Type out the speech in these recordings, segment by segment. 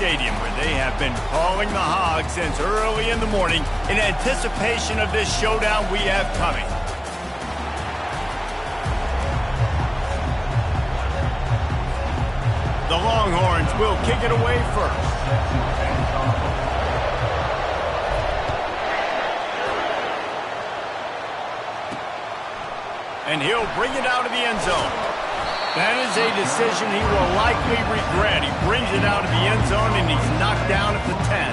Stadium, where they have been calling the Hogs since early in the morning in anticipation of this showdown we have coming. The Longhorns will kick it away first. And he'll bring it out of the end zone. That is a decision he will likely regret. He brings it out of the end zone, and he's knocked down at the 10.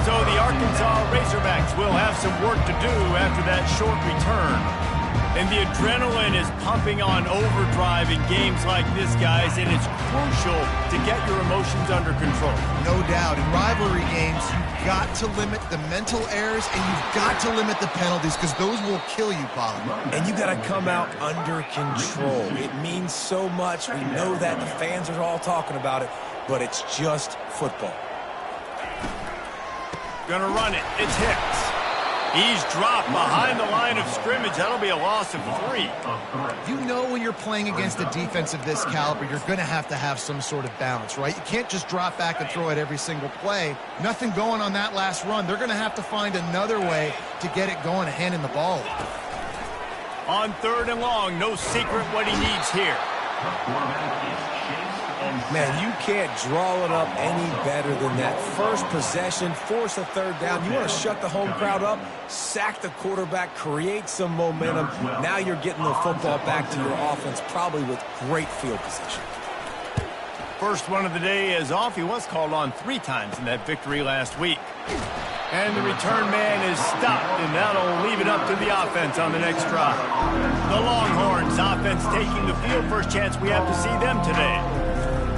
So the Arkansas Razorbacks will have some work to do after that short return. And the adrenaline is pumping on overdrive in games like this, guys, and it's crucial to get your emotions under control. No doubt. In rivalry games, you've got to limit the mental errors, and you've got to limit the penalties, because those will kill you, Polly. And you got to come out under control. It means so much. We know that. The fans are all talking about it, but it's just football. Gonna run it. It's Hicks. He's dropped behind the line of scrimmage. That'll be a loss of 3. You know when you're playing against a defense of this caliber, you're going to have some sort of balance, right? You can't just drop back and throw it every single play. Nothing going on that last run. They're going to have to find another way to get it going and handing the ball. On 3rd and long, no secret what he needs here. Man, you can't draw it up any better than that. First possession, force a 3rd down. You want to shut the home crowd up, sack the quarterback, create some momentum. Now you're getting the football back to your offense, probably with great field position. First one of the day is off. He was called on 3 times in that victory last week. And the return man is stopped, and that'll leave it up to the offense on the next drive. The Longhorns offense taking the field. First chance we have to see them today.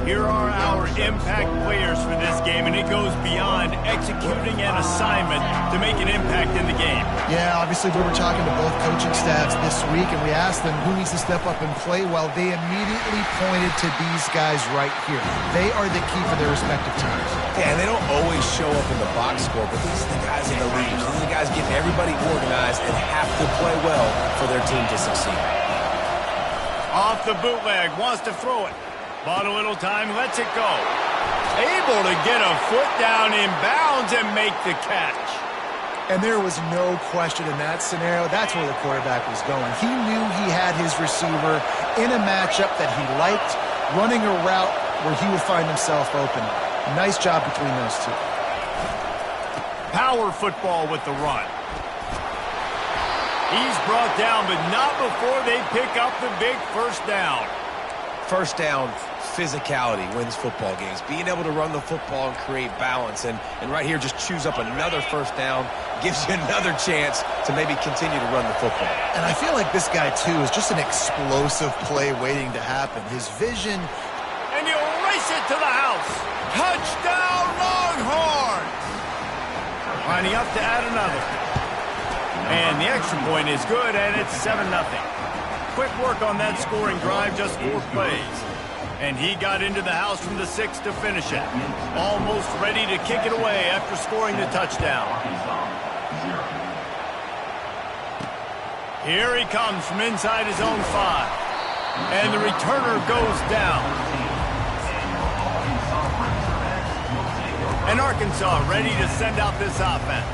Here are our impact players for this game, and it goes beyond executing an assignment to make an impact in the game. Yeah, obviously we were talking to both coaching staffs this week, and we asked them who needs to step up and play well. They immediately pointed to these guys right here. They are the key for their respective teams. Yeah, and they don't always show up in the box score, but these are the guys in the leaders. These are the guys getting everybody organized and have to play well for their team to succeed. Off the bootleg, wants to throw it. Bought a little time, lets it go. Able to get a foot down in bounds and make the catch. And there was no question in that scenario. That's where the quarterback was going. He knew he had his receiver in a matchup that he liked, running a route where he would find himself open. Nice job between those two. Power football with the run. He's brought down, but not before they pick up the big first down. First down, physicality wins football games. Being able to run the football and create balance. And right here, just choose up another first down, gives you another chance to maybe continue to run the football. And I feel like this guy, too, is just an explosive play waiting to happen. His vision. And he'll race it to the house. Touchdown, Longhorns! Lining up to add another. And the extra point is good, and it's 7-0. Quick work on that scoring drive, just 4 plays. And he got into the house from the 6 to finish it. Almost ready to kick it away after scoring the touchdown. Here he comes from inside his own 5. And the returner goes down. And Arkansas ready to send out this offense.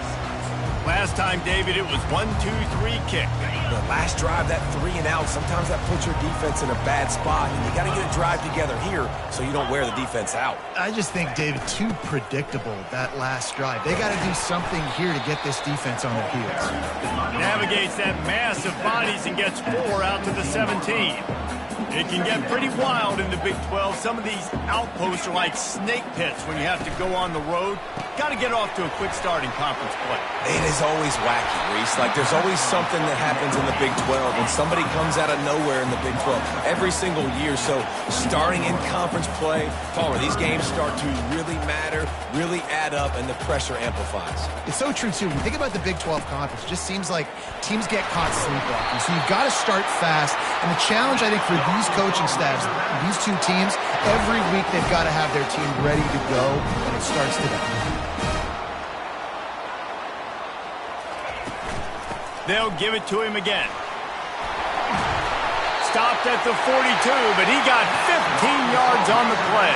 Last time, David, it was 1-2-3 kick. The last drive, that 3 and out, sometimes that puts your defense in a bad spot. And you got to get a drive together here so you don't wear the defense out. I just think, David, too predictable, that last drive. They got to do something here to get this defense on their heels. Navigates that mass of bodies and gets 4 out to the 17. It can get pretty wild in the Big 12. Some of these outposts are like snake pits when you have to go on the road. Got to get off to a quick start in conference play. It is always wacky, Reese. Like, there's always something that happens in the Big 12, and somebody comes out of nowhere in the Big 12 every single year. So starting in conference play, Palmer, these games start to really matter, really add up, and the pressure amplifies. It's so true, too. When you think about the Big 12 conference, it just seems like teams get caught sleepwalking. So you've got to start fast. And the challenge, I think, for these coaching staffs, these two teams, every week they've got to have their team ready to go, and it starts today. They'll give it to him again. Stopped at the 42, but he got 15 yards on the play.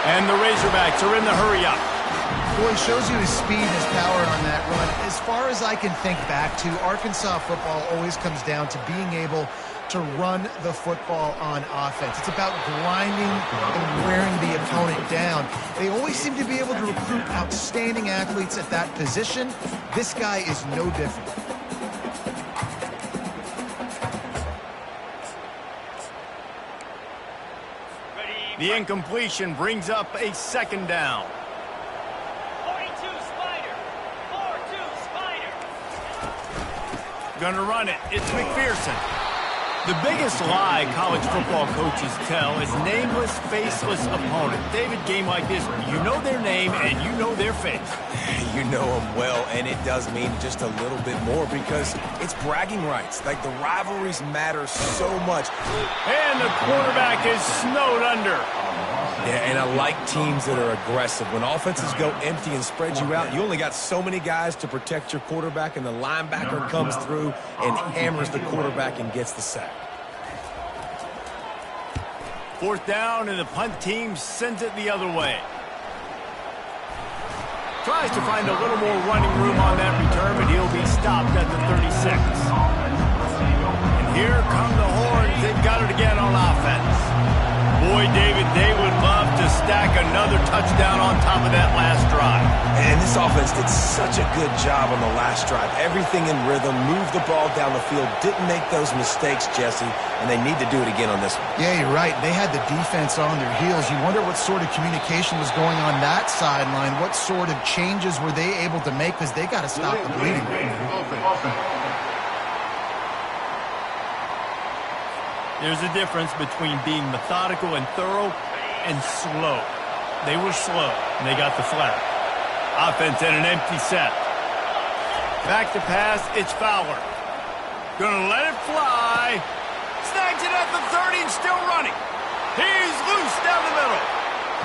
And the Razorbacks are in the hurry-up. Boy, it shows you his speed and his power on that run. As far as I can think back to, Arkansas football always comes down to being able to run the football on offense. It's about grinding and wearing the opponent down. They always seem to be able to recruit outstanding athletes at that position. This guy is no different. The incompletion brings up a second down. 42 Spider. 4-2 Spider. Gonna run it. It's McPherson. The biggest lie college football coaches tell is nameless, faceless opponent. David, game like this, you know their name and you know their face. You know them well, and it does mean just a little bit more because it's bragging rights. Like, the rivalries matter so much. And the quarterback is snowed under. Yeah, and I like teams that are aggressive. When offenses go empty and spread you out, you only got so many guys to protect your quarterback, and the linebacker comes through and hammers the quarterback and gets the sack. Fourth down, and the punt team sends it the other way. Tries to find a little more running room on that return, but he'll be stopped at the 36. And here come the Horns. They've got it again on offense. Boy, David, they would love to stack another touchdown on top of that last drive. And this offense did such a good job on the last drive. Everything in rhythm, moved the ball down the field, didn't make those mistakes, Jesse, and they need to do it again on this one. Yeah, you're right. They had the defense on their heels. You wonder what sort of communication was going on that sideline. What sort of changes were they able to make, because they got to stop the bleeding. There's a difference between being methodical and thorough and slow. They were slow, and they got the flag. Offense in an empty set. Back to pass, it's Fowler. Gonna let it fly. Snags it at the 30 and still running. He's loose down the middle.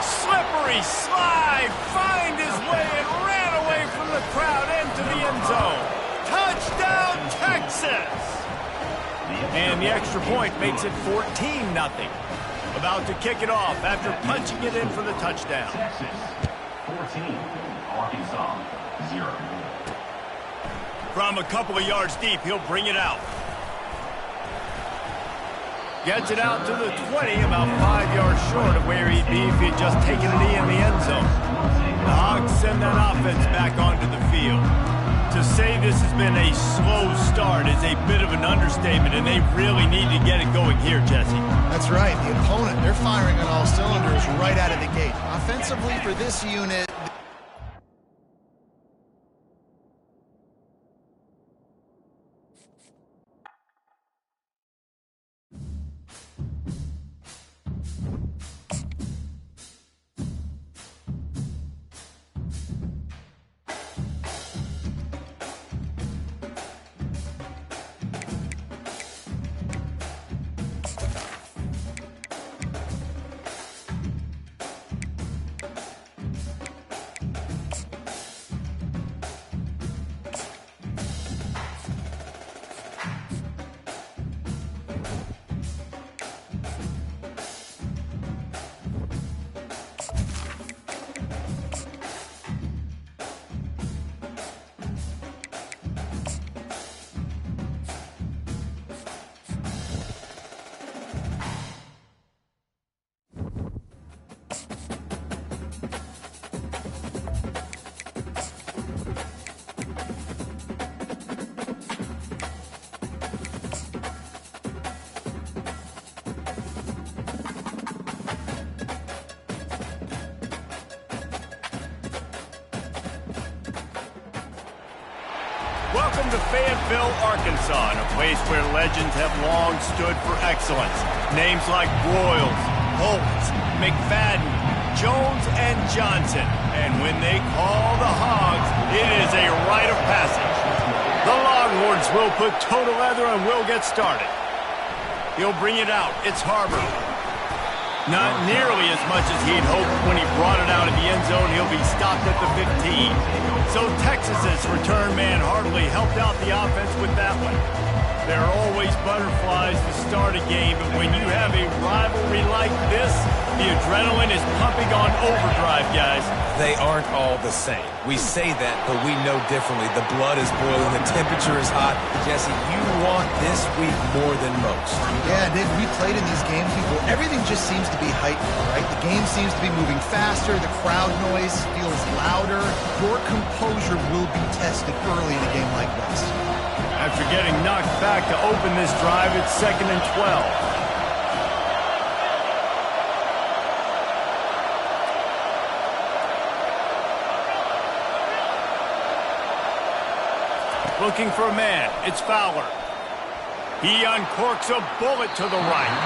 Slippery slide, find his way and ran away from the crowd into the end zone. Touchdown, Texas! And the extra point makes it 14-0. About to kick it off after punching it in for the touchdown. Texas 14, Arkansas 0. From a couple of yards deep, he'll bring it out. Gets it out to the 20, about 5 yards short of where he'd be if he'd just taken a knee in the end zone. The Hogs send that offense back onto the field. To say this has been a slow start is a bit of an understatement, and they really need to get it going here, Jesse. That's right. The opponent, they're firing on all cylinders right out of the gate. Offensively for this unit, Welcome to Fayetteville, Arkansas, a place where legends have long stood for excellence. Names like Broyles, Holtz, McFadden, Jones, and Johnson. And when they call the Hogs, it is a rite of passage. The Longhorns will put toe to leather and will get started. He'll bring it out. It's Harbor. Not nearly as much as he'd hoped when he brought it out of the end zone. He'll be stopped at the 15. So Texas's return man hardly helped out the offense with that one. There are always butterflies to start a game, but when you have a rivalry like this, The adrenaline is pumping on overdrive, guys. They aren't all the same. We say that, but we know differently. The blood is boiling. The temperature is hot. Jesse, you want this week more than most. Yeah, Dave, we played in these games before. Everything just seems to be heightened, right? The game seems to be moving faster. The crowd noise feels louder. Your composure will be tested early in a game like this. After getting knocked back to open this drive, it's 2nd and 12. Looking for a man. It's Fowler. He uncorks a bullet to the right.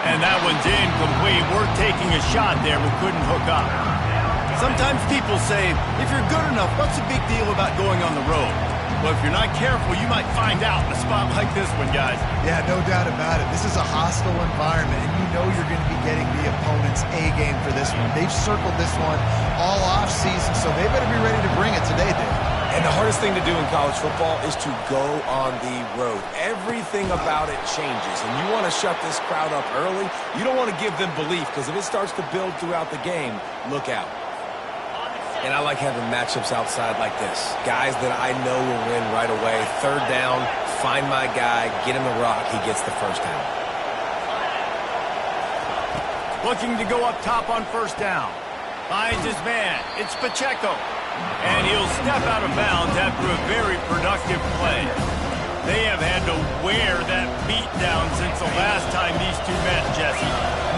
And that one's incomplete. We're taking a shot there, but couldn't hook up. Sometimes people say, if you're good enough, what's the big deal about going on the road? Well, if you're not careful, you might find out in a spot like this one, guys. Yeah, no doubt about it. This is a hostile environment, and you know you're going to be getting the opponent's A game for this one. They've circled this one all off season, so they better be ready to bring it today, Dave. And the hardest thing to do in college football is to go on the road. Everything about it changes, and you want to shut this crowd up early. You don't want to give them belief, because if it starts to build throughout the game, look out. And I like having matchups outside like this. Guys that I know will win right away. 3rd down, find my guy, get him the rock, he gets the first down. Looking to go up top on 1st down. Finds his man. It's Pacheco. And he'll step out of bounds after a very productive play. They have had to wear that beat down since the last time these two met, Jesse.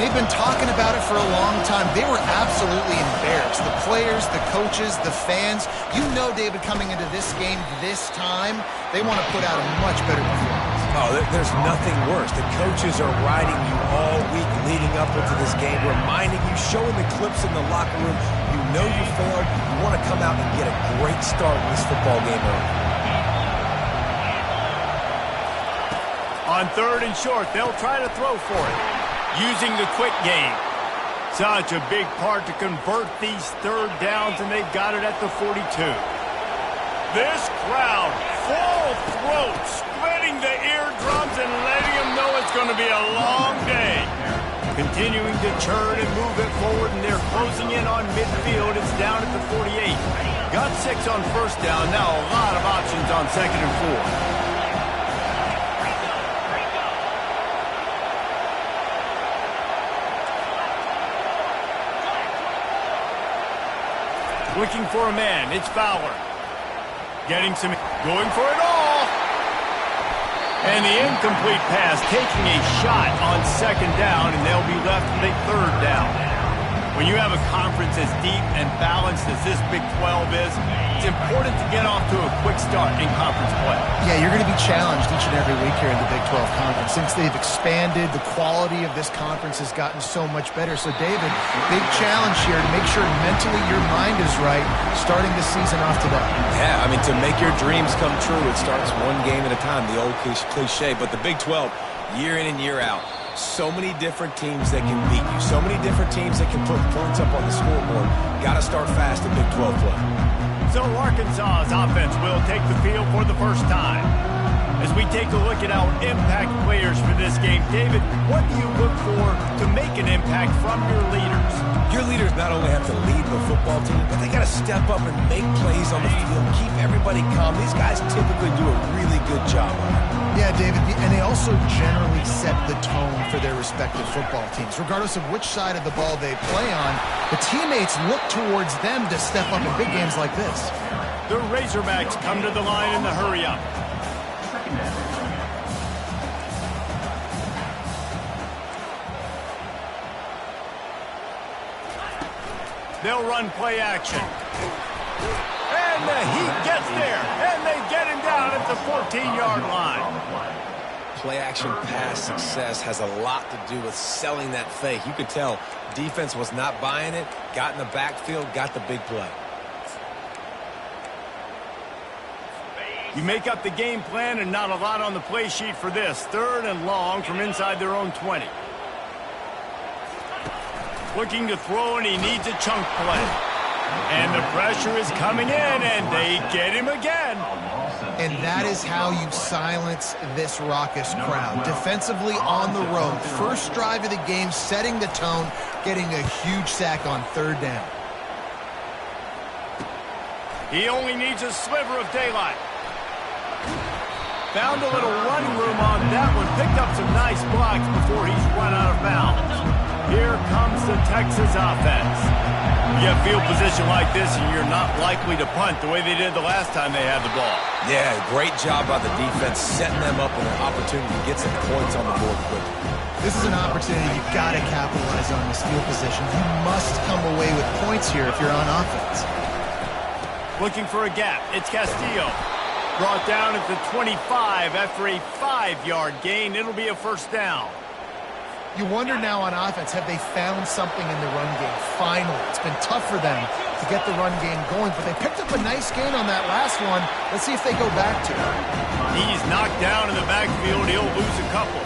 They've been talking about it for a long time. They were absolutely embarrassed. The players, the coaches, the fans. You know, David, coming into this game this time, they want to put out a much better performance. Oh, there's nothing worse. The coaches are riding you all week leading up into this game, reminding you, showing the clips in the locker room. You know you failed. You want to come out and get a great start in this football game early. On 3rd and short, they'll try to throw for it, using the quick game. Such a big part to convert these 3rd downs, and they've got it at the 42. This crowd, full throat, splitting the eardrums and letting them know it's going to be a long day. Continuing to churn and move it forward, and they're closing in on midfield. It's down at the 48. Got 6 on 1st down. Now a lot of options on 2nd and 4. Looking for a man. It's Fowler. Getting some... Going for it all. And the incomplete pass, taking a shot on 2nd down, and they'll be left with a 3rd down. When you have a conference as deep and balanced as this Big 12 is, it's important to get off to a quick start in conference play. Yeah, you're going to be challenged each and every week here in the Big 12 Conference. Since they've expanded, the quality of this conference has gotten so much better. So, David, big challenge here to make sure mentally your mind is right starting the season off today. Yeah, I mean, to make your dreams come true, it starts one game at a time, the old cliche. But the Big 12, year in and year out, so many different teams that can beat you, so many different teams that can put points up on the scoreboard. Got to start fast in Big 12 play. So Arkansas's offense will take the field for the first time. As we take a look at our impact players for this game, David, what do you look for to make an impact from your leaders? Your leaders not only have to lead the football team, but they got to step up and make plays on the field, keep everybody calm. These guys typically do a really good job on it. Yeah, David, and they also generally set the tone for their respective football teams. Regardless of which side of the ball they play on, the teammates look towards them to step up in big games like this. The Razorbacks come to the line in the hurry-up. They'll run play action. And the Heat gets there, and they get him down at the 14-yard line. Play-action pass success has a lot to do with selling that fake. You could tell defense was not buying it, got in the backfield, got the big play. You make up the game plan and not a lot on the play sheet for this. 3rd and long from inside their own 20. Looking to throw, and he needs a chunk play. And the pressure is coming in, and they get him again. And that is how you silence this raucous crowd. Defensively on the road, first drive of the game, setting the tone, getting a huge sack on third down. He only needs a sliver of daylight. Found a little running room on that one. Picked up some nice blocks before he's run out of bounds. Here comes the Texas offense. You have field position like this, and you're not likely to punt the way they did the last time they had the ball. Yeah, great job by the defense, setting them up with an opportunity to get some points on the board quickly. This is an opportunity you've got to capitalize on this field position. You must come away with points here if you're on offense. Looking for a gap. It's Castillo. Brought down at the 25 after a 5-yard gain. It'll be a first down. You wonder now on offense, have they found something in the run game? Finally, it's been tough for them to get the run game going, but they picked up a nice gain on that last one. Let's see if they go back to it. He's knocked down in the backfield. He'll lose a couple.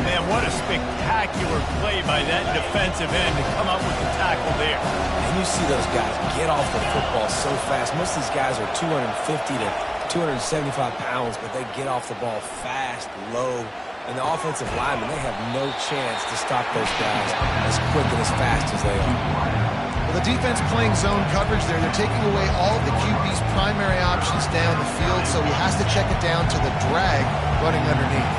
Man, what a spectacular play by that defensive end to come up with the tackle there. And you see those guys get off the football so fast. Most of these guys are 250 to 275 pounds, but they get off the ball fast, low. And the offensive linemen, they have no chance to stop those guys as quick and as fast as they are. Well, the defense playing zone coverage there. They're taking away all of the QB's primary options down the field, so he has to check it down to the drag running underneath.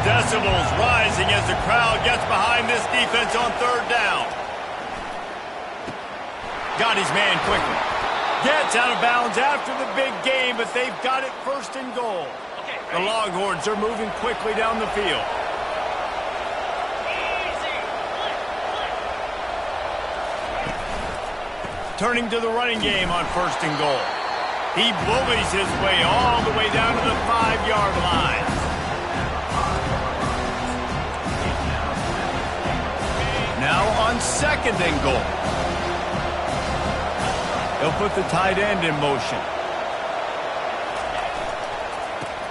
Decibels rising as the crowd gets behind this defense on third down. Got his man quickly. Gets out of bounds after the big game, but they've got it first and goal. The Longhorns are moving quickly down the field. Turning to the running game on first and goal. He bullies his way all the way down to the 5-yard line. Now on second and goal. He'll put the tight end in motion.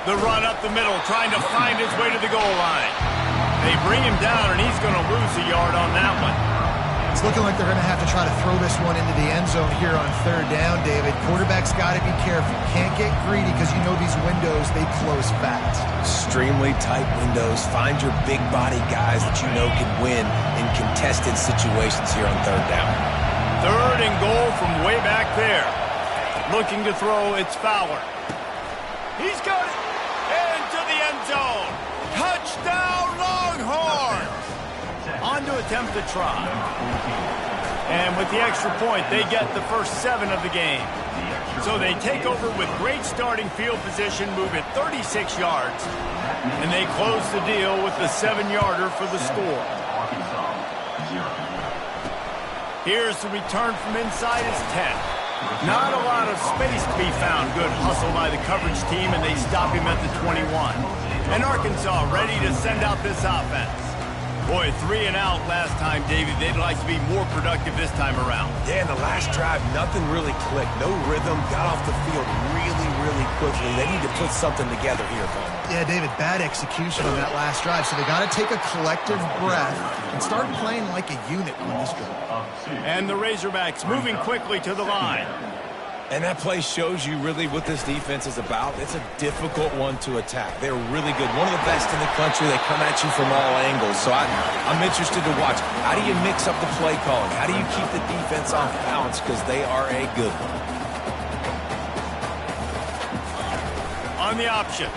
The run up the middle, trying to find his way to the goal line. They bring him down, and he's going to lose a yard on that one. It's looking like they're going to have to try to throw this one into the end zone here on third down, David. Quarterback's got to be careful. Can't get greedy because you know these windows, they close fast. Extremely tight windows. Find your big body guys that you know can win in contested situations here on third down. Third and goal from way back there. Looking to throw, it's Fowler. He's got it into the end zone. Touchdown, Longhorns! On to attempt the try. And with the extra point, they get the first 7 of the game. So they take over with great starting field position, move it 36 yards, and they close the deal with the 7-yarder for the score. Here's the return from inside his 10. Not a lot of space to be found. Good hustle by the coverage team, and they stop him at the 21. And Arkansas ready to send out this offense. Boy, 3 and out last time, Davey. They'd like to be more productive this time around. Yeah, in the last drive, nothing really clicked. No rhythm. Got off the field really quickly. They need to put something together here, Coleman. Yeah, David, bad execution on that last drive. So they got to take a collective breath and start playing like a unit on this drive. And the Razorbacks moving quickly to the line. And that play shows you really what this defense is about. It's a difficult one to attack. They're really good. One of the best in the country. They come at you from all angles. So I'm interested to watch. How do you mix up the play calling? How do you keep the defense off balance? Because they are a good one. On the option.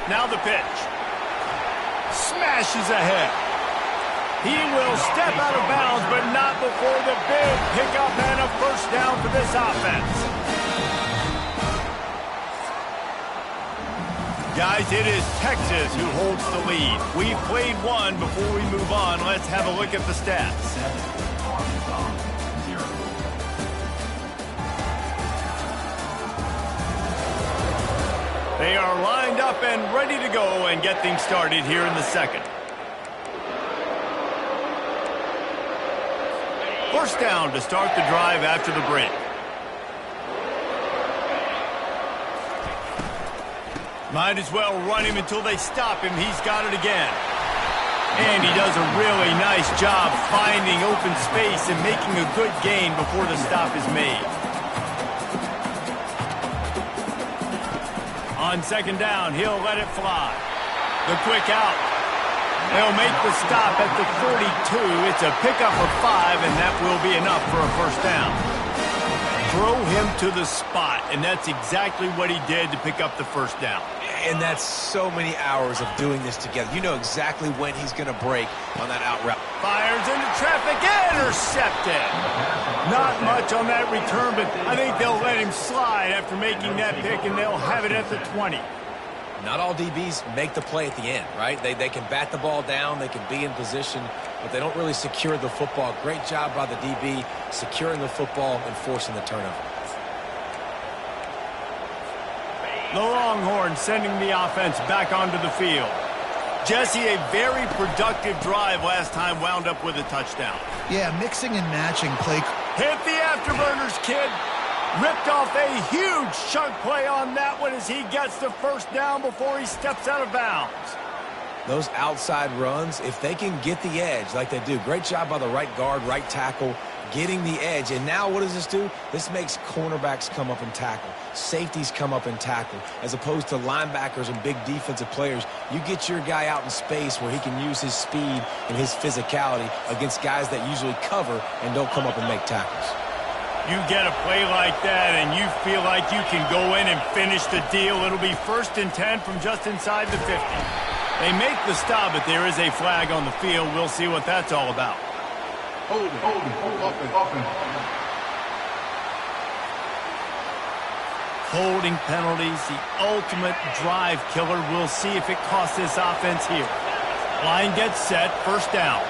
Now the pitch. Smashes ahead. He will step out of bounds, but not before the big pickup and a first down for this offense. Guys, it is Texas who holds the lead. We've played one. Before we move on, let's have a look at the stats. They are lined up and ready to go and get things started here in the second. First down to start the drive after the break. Might as well run him until they stop him. He's got it again. And he does a really nice job finding open space and making a good gain before the stop is made. On second down, he'll let it fly. The quick out. They'll make the stop at the 42. It's a pickup of 5, and that will be enough for a first down. Throw him to the spot, and that's exactly what he did to pick up the first down. And that's so many hours of doing this together. You know exactly when he's going to break on that out route. Fires into traffic, intercepted. Not much on that return, but I think they'll let him slide after making that pick, and they'll have it at the 20. Not all DBs make the play at the end, right? They can bat the ball down, they can be in position, but they don't really secure the football. Great job by the DB securing the football and forcing the turnover. The Longhorns sending the offense back onto the field. Jesse, a very productive drive last time, wound up with a touchdown. Yeah, mixing and matching play. Hit the afterburners, kid. Ripped off a huge chunk play on that one as he gets the first down before he steps out of bounds. Those outside runs, if they can get the edge like they do, great job by the right guard, right tackle, getting the edge. And now what does this do? This makes cornerbacks come up and tackle. Safeties come up and tackle. As opposed to linebackers and big defensive players, you get your guy out in space where he can use his speed and his physicality against guys that usually cover and don't come up and make tackles. You get a play like that and you feel like you can go in and finish the deal. It'll be 1st and 10 from just inside the 50. They make the stop, but there is a flag on the field. We'll see what that's all about. Holding penalties, the ultimate drive killer. We'll see if it costs this offense here. Line gets set, first down.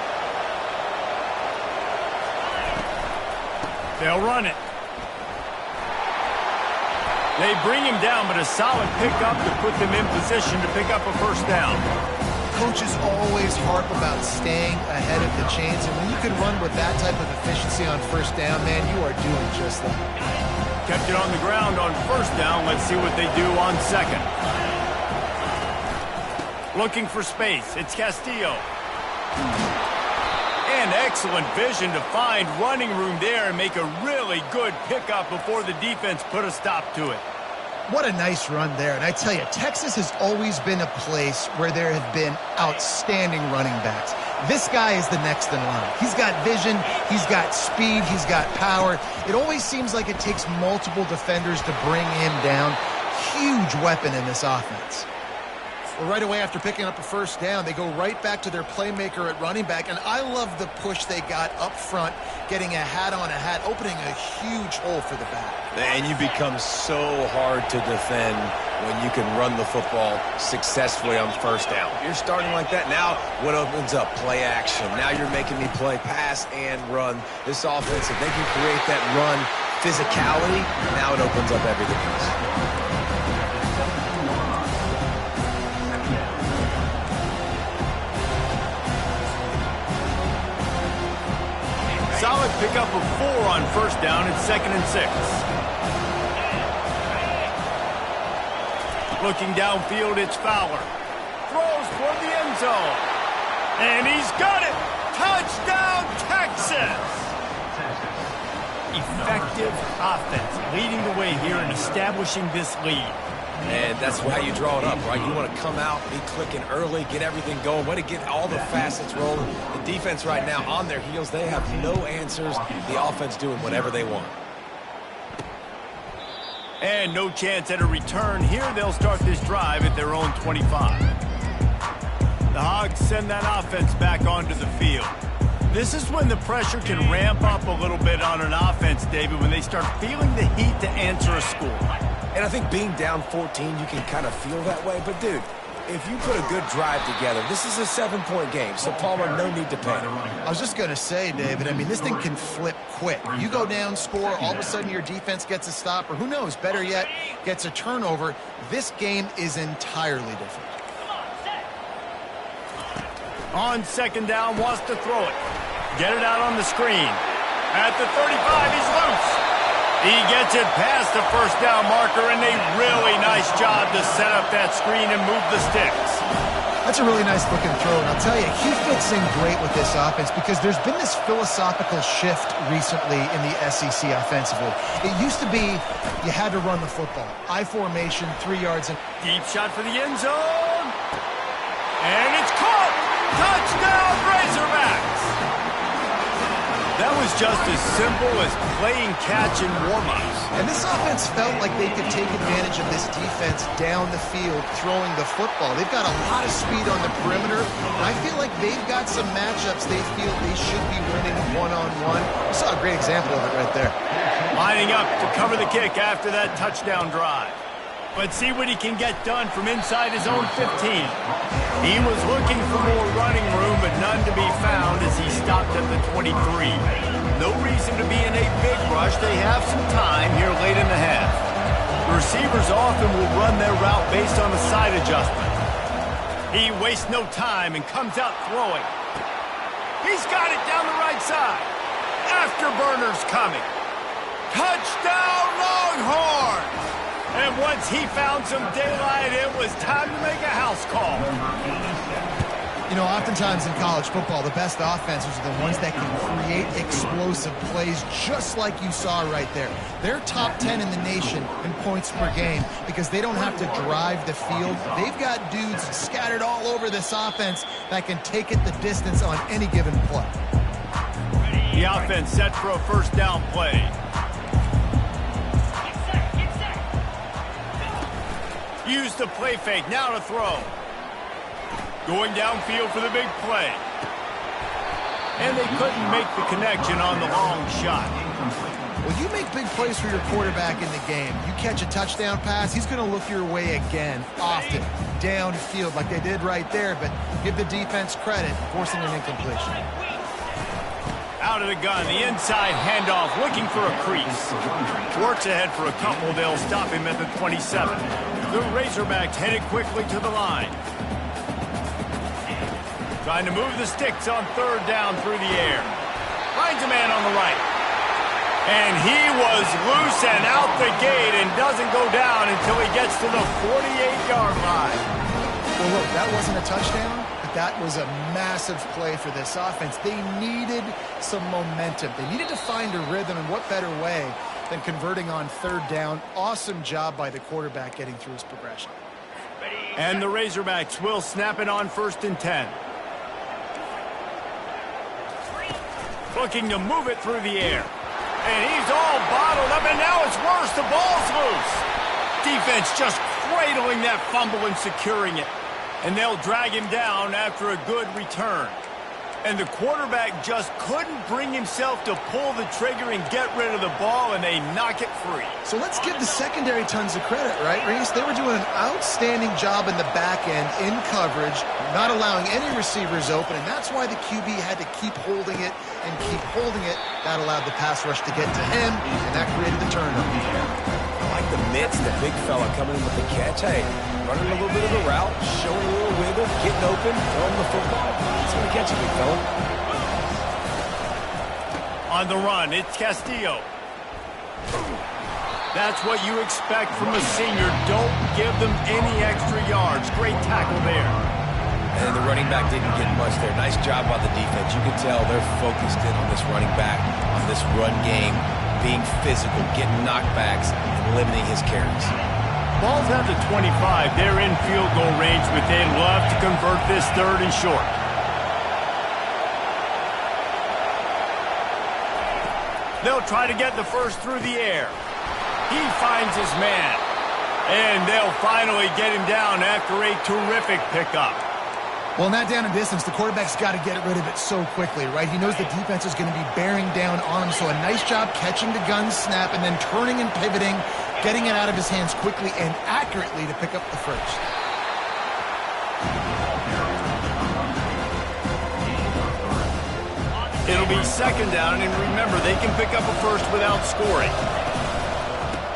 They'll run it. They bring him down, but a solid pickup to put them in position to pick up a first down. Coaches always harp about staying ahead of the chains, and when you can run with that type of efficiency on first down, man, you are doing just that. Kept it on the ground on first down. Let's see what they do on second. Looking for space. It's Castillo. And excellent vision to find running room there and make a really good pickup before the defense put a stop to it. What a nice run there. And I tell you, Texas has always been a place where there have been outstanding running backs. This guy is the next in line. He's got vision, he's got speed, he's got power. It always seems like it takes multiple defenders to bring him down. Huge weapon in this offense. Well, right away after picking up a first down, they go right back to their playmaker at running back. And I love the push they got up front, getting a hat on a hat, opening a huge hole for the back. And you become so hard to defend when you can run the football successfully on first down. You're starting like that. Now what opens up? Play action. Now you're making me play pass and run. This offense, if they can create that run physicality, now it opens up everything else. Solid pickup of 4 on first down. It's 2nd and 6. Looking downfield, it's Fowler. Throws toward the end zone. And he's got it. Touchdown, Texas. Effective offense leading the way here and establishing this lead. And that's how you draw it up, right? You want to come out, be clicking early, get everything going, want to get all the facets rolling. The defense right now on their heels, they have no answers. The offense doing whatever they want. And no chance at a return here. They'll start this drive at their own 25. The Hogs send that offense back onto the field. This is when the pressure can ramp up a little bit on an offense, David, when they start feeling the heat to answer a score. And I think being down 14, you can kind of feel that way. But, dude, if you put a good drive together, this is a 7-point game. So, Palmer, no need to panic. I was just going to say, David, I mean, this thing can flip quick. You go down, score, all of a sudden your defense gets a stop, or who knows, better yet, gets a turnover. This game is entirely different. On second down, wants to throw it. Get it out on the screen. At the 35, he's loose. He gets it past the first down marker, and a really nice job to set up that screen and move the sticks. That's a really nice looking throw, and I'll tell you, he fits in great with this offense because there's been this philosophical shift recently in the SEC offensively. It used to be you had to run the football. I formation, 3 yards. And deep shot for the end zone. And it's caught! Touchdown, Razorbacks! That was just as simple as playing catch in warm-ups. And this offense felt like they could take advantage of this defense down the field throwing the football. They've got a lot of speed on the perimeter, and I feel like they've got some matchups they feel they should be winning one-on-one. You saw a great example of it right there. Lining up to cover the kick after that touchdown drive. Let's see what he can get done from inside his own 15. He was looking for more running room, but none to be found as he stopped at the 23. No reason to be in a big rush. They have some time here late in the half. The receivers often will run their route based on a side adjustment. He wastes no time and comes out throwing. He's got it down the right side. Afterburner's coming. Touchdown, Longhorns! And once he found some daylight, it was time to make a house call. You know, oftentimes in college football, the best offenses are the ones that can create explosive plays just like you saw right there. They're top 10 in the nation in points per game because they don't have to drive the field. They've got dudes scattered all over this offense that can take it the distance on any given play. The offense set for a first down play. Use the play fake, now to throw. Going downfield for the big play. And they couldn't make the connection on the long shot. Well, you make big plays for your quarterback in the game. You catch a touchdown pass, he's going to look your way again, often, downfield like they did right there, but give the defense credit, forcing an incompletion. Out of the gun, the inside handoff, looking for a crease. Works ahead for a couple, they'll stop him at the 27. The Razorbacks headed quickly to the line. Trying to move the sticks on third down through the air. Finds a man on the right. And he was loose and out the gate and doesn't go down until he gets to the 48-yard line. Well, look, that wasn't a touchdown, but that was a massive play for this offense. They needed some momentum. They needed to find a rhythm, and what better way than converting on third down. Awesome job by the quarterback getting through his progression. And the Razorbacks will snap it on 1st and 10. Looking to move it through the air. And he's all bottled up, and now it's worse. The ball's loose. Defense just cradling that fumble and securing it. And they'll drag him down after a good return. And the quarterback just couldn't bring himself to pull the trigger and get rid of the ball, and they knock it free. So let's give the secondary tons of credit, right, Reese? They were doing an outstanding job in the back end, in coverage, not allowing any receivers open, and that's why the QB had to keep holding it and keep holding it. That allowed the pass rush to get to him, and that created the turnover. I like the mitts, the big fella coming in with the catch. Hey, running a little bit of a route, showing a little wiggle, getting open, throwing the football. It's going to catch a big fella. On the run, it's Castillo. That's what you expect from a senior. Don't give them any extra yards. Great tackle there. And the running back didn't get much there. Nice job by the defense. You can tell they're focused in on this running back, on this run game, being physical, getting knockbacks, and limiting his carries. Ball's down to 25. They're in field goal range, but they'd love to convert this third and short. They'll try to get the first through the air. He finds his man. And they'll finally get him down after a terrific pickup. Well, in that down and distance, the quarterback's got to get rid of it so quickly, right? He knows the defense is going to be bearing down on him, so a nice job catching the gun snap and then turning and pivoting, getting it out of his hands quickly and accurately to pick up the first. It'll be second down, and remember, they can pick up a first without scoring.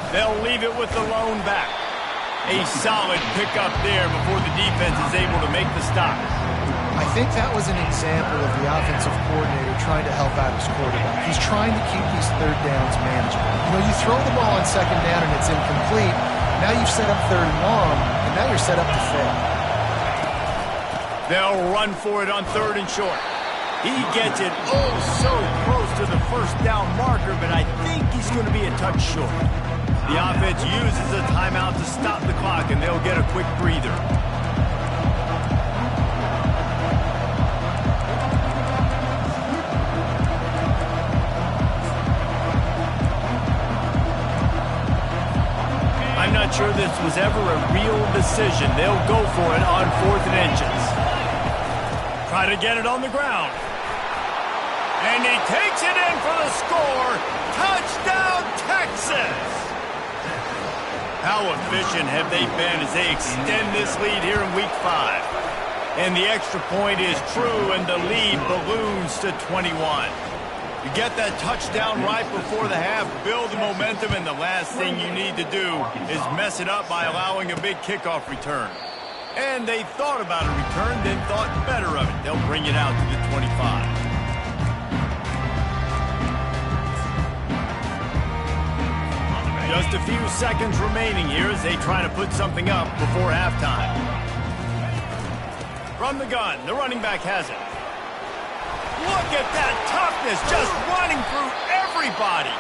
They'll leave it with the lone back. A solid pickup there before the defense is able to make the stop. I think that was an example of the offensive coordinator trying to help out his quarterback. He's trying to keep these third downs manageable. You know, you throw the ball on second down and it's incomplete. Now you've set up third and long, and now you're set up to fail. They'll run for it on 3rd and short. He gets it so close to the first down marker, but I think he's going to be a touch short. The offense uses a timeout to stop the clock, and they'll get a quick breather. I'm not sure this was ever a real decision. They'll go for it on 4th and inches. Try to get it on the ground. And he takes it in for the score. Touchdown, Texas! How efficient have they been as they extend this lead here in Week 5? And the extra point is true, and the lead balloons to 21. You get that touchdown right before the half, build the momentum, and the last thing you need to do is mess it up by allowing a big kickoff return. And they thought about a return, then thought better of it. They'll bring it out to the 25. Just a few seconds remaining here as they try to put something up before halftime. From the gun, the running back has it. Look at that toughness, just running through everybody.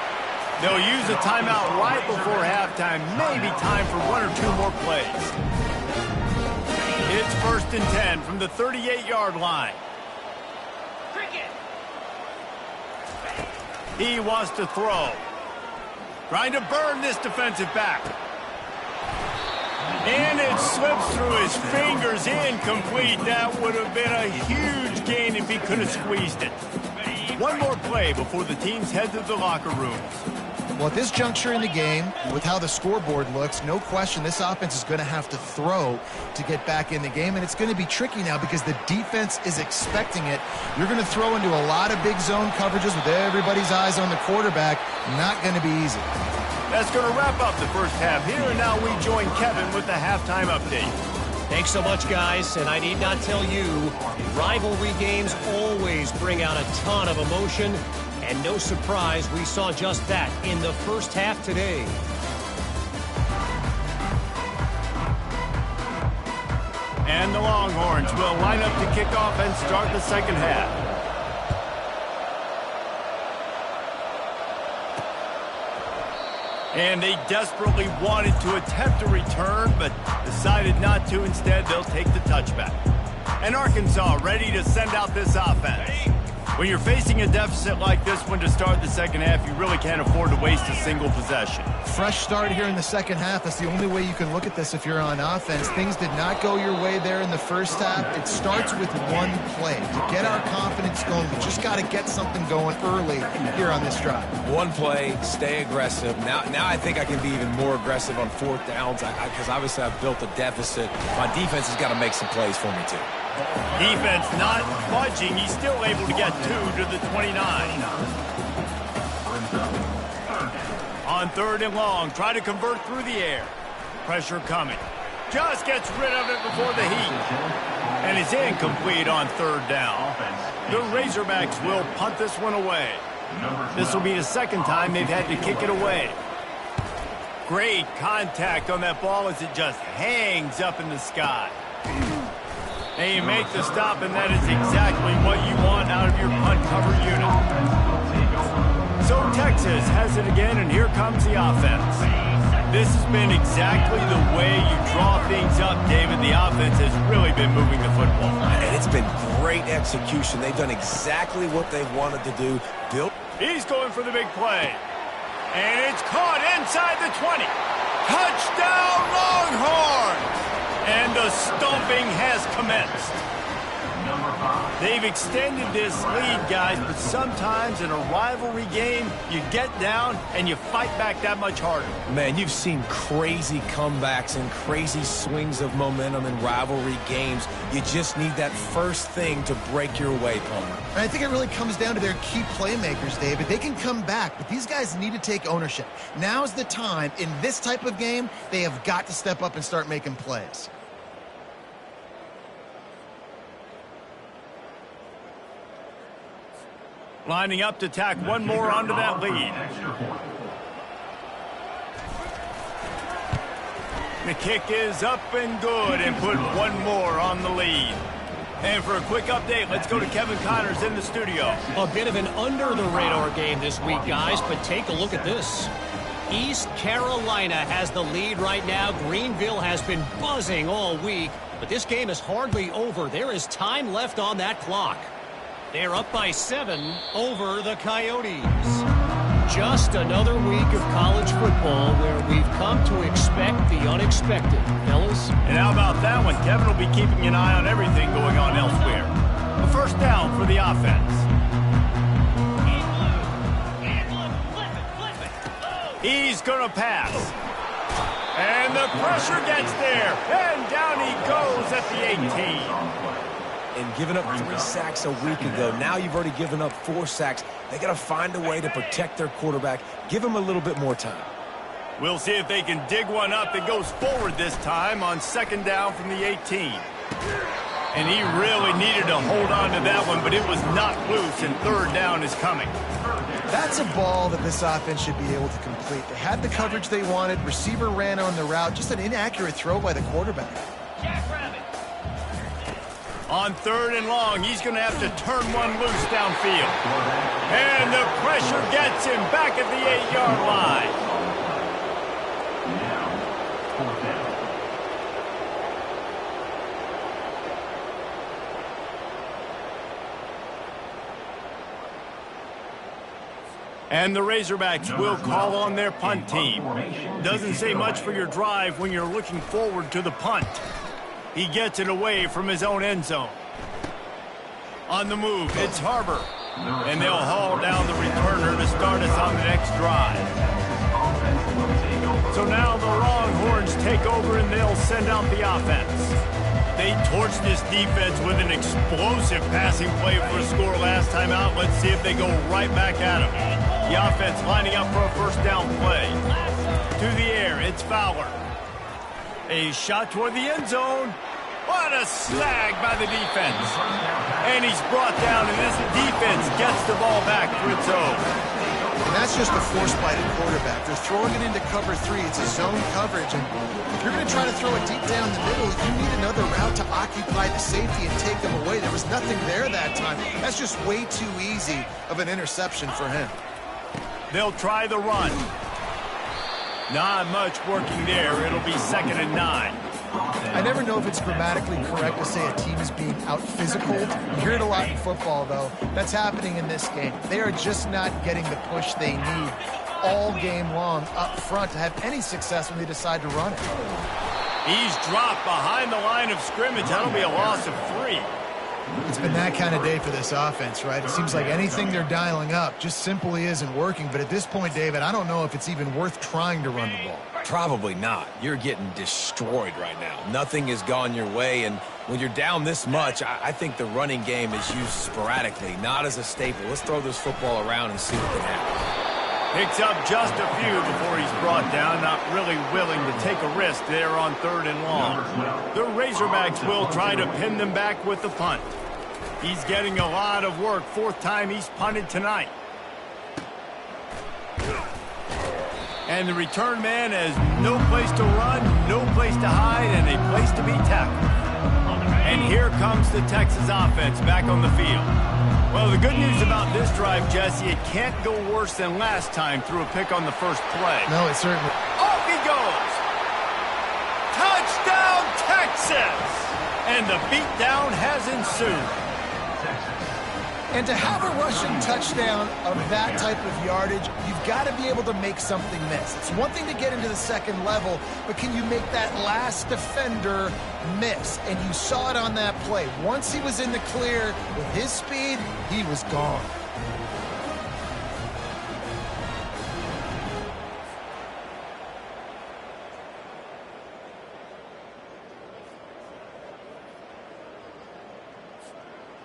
They'll use a timeout right before halftime, maybe time for 1 or 2 more plays. It's 1st and 10 from the 38-yard line. Cricket. He wants to throw. Trying to burn this defensive back. And it slips through his fingers, incomplete. That would have been a huge gain if he could have squeezed it. One more play before the teams head to the locker rooms. Well, at this juncture in the game, with how the scoreboard looks, no question this offense is going to have to throw to get back in the game, and it's going to be tricky now because the defense is expecting it. You're going to throw into a lot of big zone coverages with everybody's eyes on the quarterback. Not going to be easy. That's going to wrap up the first half here, and now we join Kevin with the halftime update. Thanks so much, guys, and I need not tell you, rivalry games always bring out a ton of emotion. And no surprise, we saw just that in the first half today. And the Longhorns will line up to kick off and start the second half. And they desperately wanted to attempt a return, but decided not to. Instead, they'll take the touchback. And Arkansas ready to send out this offense. When you're facing a deficit like this one to start the second half, you really can't afford to waste a single possession. Fresh start here in the second half. That's the only way you can look at this if you're on offense. Things did not go your way there in the first half. It starts with one play. To get our confidence going, we just got to get something going early here on this drive. One play, stay aggressive. Now I think I can be even more aggressive on 4th downs because obviously I've built a deficit. My defense has got to make some plays for me too. Defense not budging. He's still able to get 2 to the 29. On 3rd and long, try to convert through the air. Pressure coming. Just gets rid of it before the heat. And it's incomplete on 3rd down. The Razorbacks will punt this one away. This will be the second time they've had to kick it away. Great contact on that ball as it just hangs up in the sky. And you make the stop, and that is exactly what you want out of your punt cover unit. So Texas has it again, and here comes the offense. This has been exactly the way you draw things up, David. The offense has really been moving the football. And it's been great execution. They've done exactly what they wanted to do. He's going for the big play. And it's caught inside the 20. Touchdown, Longhorns! And the stomping has commenced. They've extended this lead, guys, but sometimes in a rivalry game, you get down and you fight back that much harder. Man, you've seen crazy comebacks and crazy swings of momentum in rivalry games. You just need that first thing to break your way, Palmer. And I think it really comes down to their key playmakers, David. They can come back, but these guys need to take ownership. Now's the time. In this type of game, they have got to step up and start making plays. Lining up to tack one more onto that lead. The kick is up and good and put one more on the lead. And for a quick update, let's go to Kevin Connors in the studio. A bit of an under-the-radar game this week, guys, but take a look at this. East Carolina has the lead right now. Greenville has been buzzing all week, but this game is hardly over. There is time left on that clock. They're up by 7 over the Coyotes. Just another week of college football where we've come to expect the unexpected, fellas. And how about that one? Kevin will be keeping an eye on everything going on elsewhere. A first down for the offense. He's going to pass. And the pressure gets there. And down he goes at the 18. And giving up 3 sacks a week ago. Now you've already given up 4 sacks. They got to find a way to protect their quarterback. Give him a little bit more time. We'll see if they can dig one up that goes forward this time on second down from the 18. And he really needed to hold on to that one, but it was knocked loose, and third down is coming. That's a ball that this offense should be able to complete. They had the coverage they wanted. Receiver ran on the route. Just an inaccurate throw by the quarterback. On third and long, he's going to have to turn one loose downfield. And the pressure gets him back at the 8-yard line. Now, fourth down. And the Razorbacks will call on their punt team. Doesn't say much for your drive when you're looking forward to the punt. He gets it away from his own end zone. On the move, it's Harbor. And they'll haul down the returner to start us on the next drive. So now the Longhorns take over and they'll send out the offense. They torched this defense with an explosive passing play for a score last time out. Let's see if they go right back at him. The offense lining up for a first down play. To the air, it's Fowler. A shot toward the end zone. What a snag by the defense. And he's brought down, and this defense gets the ball back for its own. And that's just a force by the quarterback. They're throwing it into cover 3. It's a zone coverage. And if you're going to try to throw it deep down the middle, you need another route to occupy the safety and take them away. There was nothing there that time. That's just way too easy of an interception for him. They'll try the run. Not much working there. It'll be 2nd and 9. I never know if it's grammatically correct to say a team is being out-physicaled. You hear it a lot in football, though. That's happening in this game. They are just not getting the push they need all game long up front to have any success when they decide to run it. He's dropped behind the line of scrimmage. That'll be a loss of 3. It's been that kind of day for this offense, right? It seems like anything they're dialing up just simply isn't working. But at this point, David, I don't know if it's even worth trying to run the ball. Probably not. You're getting destroyed right now. Nothing has gone your way, and when you're down this much, I think the running game is used sporadically, not as a staple. Let's throw this football around and see what can happen. Picks up just a few before he's brought down, not really willing to take a risk there on 3rd and long. The Razorbacks will try to pin them back with the punt. He's getting a lot of work. 4th time he's punted tonight. And the return man has no place to run, no place to hide, and a place to be tackled. And here comes the Texas offense back on the field. Well, the good news about this drive, Jesse, it can't go worse than last time through a pick on the first play. No, it certainly... Off he goes! Touchdown, Texas! And the beatdown has ensued. And to have a rushing touchdown of that type of yardage, you've got to be able to make something miss. It's one thing to get into the second level, but can you make that last defender miss? And you saw it on that play. Once he was in the clear with his speed, he was gone.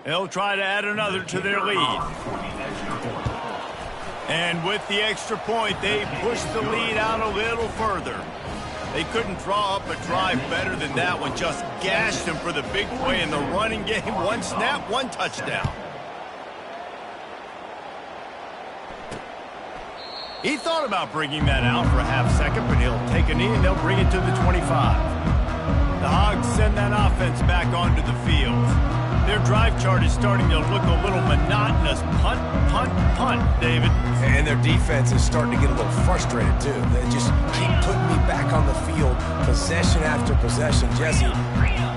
They'll try to add another to their lead. And with the extra point, they push the lead out a little further. They couldn't draw up a drive better than that one. Just gashed them for the big play in the running game. 1 snap, 1 touchdown. He thought about bringing that out for a half second, but he'll take a knee and they'll bring it to the 25. The Hogs send that offense back onto the field. Their drive chart is starting to look a little monotonous. Punt, punt, punt, David. And their defense is starting to get a little frustrated, too. They just keep putting me back on the field, possession after possession. Jesse,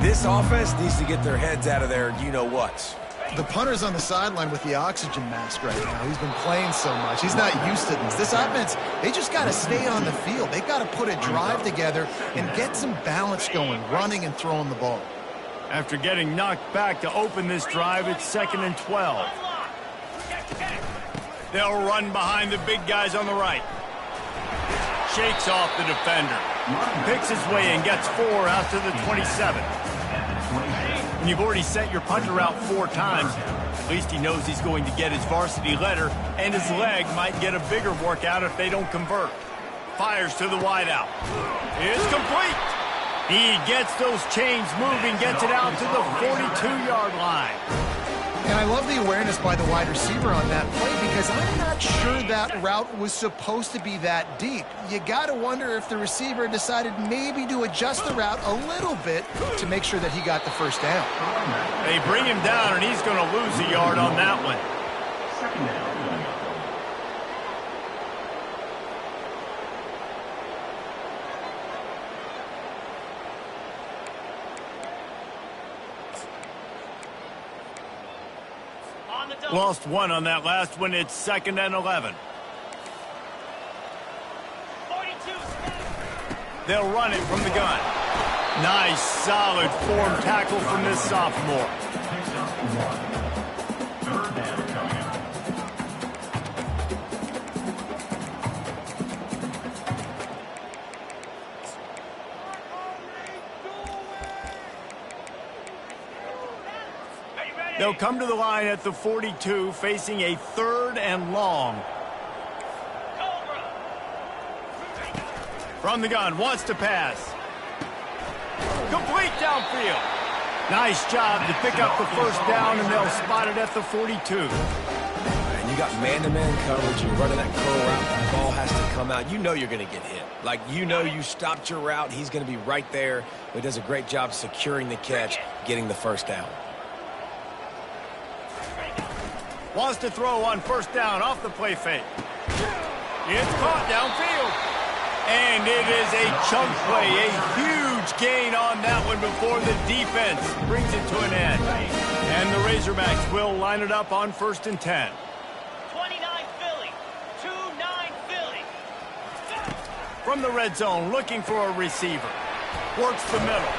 this offense needs to get their heads out of their you-know-whats. The punter's on the sideline with the oxygen mask right now. He's been playing so much. He's not used to this. This offense, they just got to stay on the field. They got to put a drive together and get some balance going, running and throwing the ball. After getting knocked back to open this drive, it's 2nd and 12. They'll run behind the big guys on the right. Shakes off the defender. Picks his way and gets 4 out to the 27. When you've already sent your punter out 4 times, at least he knows he's going to get his varsity letter, and his leg might get a bigger workout if they don't convert. Fires to the wideout. It's complete. He gets those chains moving, gets it out to the 42-yard line. And I love the awareness by the wide receiver on that play because I'm not sure that route was supposed to be that deep. You got to wonder if the receiver decided maybe to adjust the route a little bit to make sure that he got the first down. They bring him down, and he's going to lose a yard on that one. Second down. Lost 1 on that last one. It's 2nd and 11. They'll run it from the gun. Nice, solid form tackle from this sophomore. Third down coming up. They'll come to the line at the 42, facing a 3rd and long. From the gun, wants to pass. Complete downfield. Nice job to pick up the first down, and they'll spot it at the 42. And you got man-to-man coverage. You're running that curl route. That ball has to come out. You know you're going to get hit. Like, you know you stopped your route. He's going to be right there. But he does a great job securing the catch, getting the first down. Wants to throw on first down off the play fake. It's caught downfield. And it is a chunk play, a huge gain on that one before the defense brings it to an end. And the Razorbacks will line it up on 1st and 10. 29 Philly, 2-9 Philly. From the red zone, looking for a receiver. Works the middle.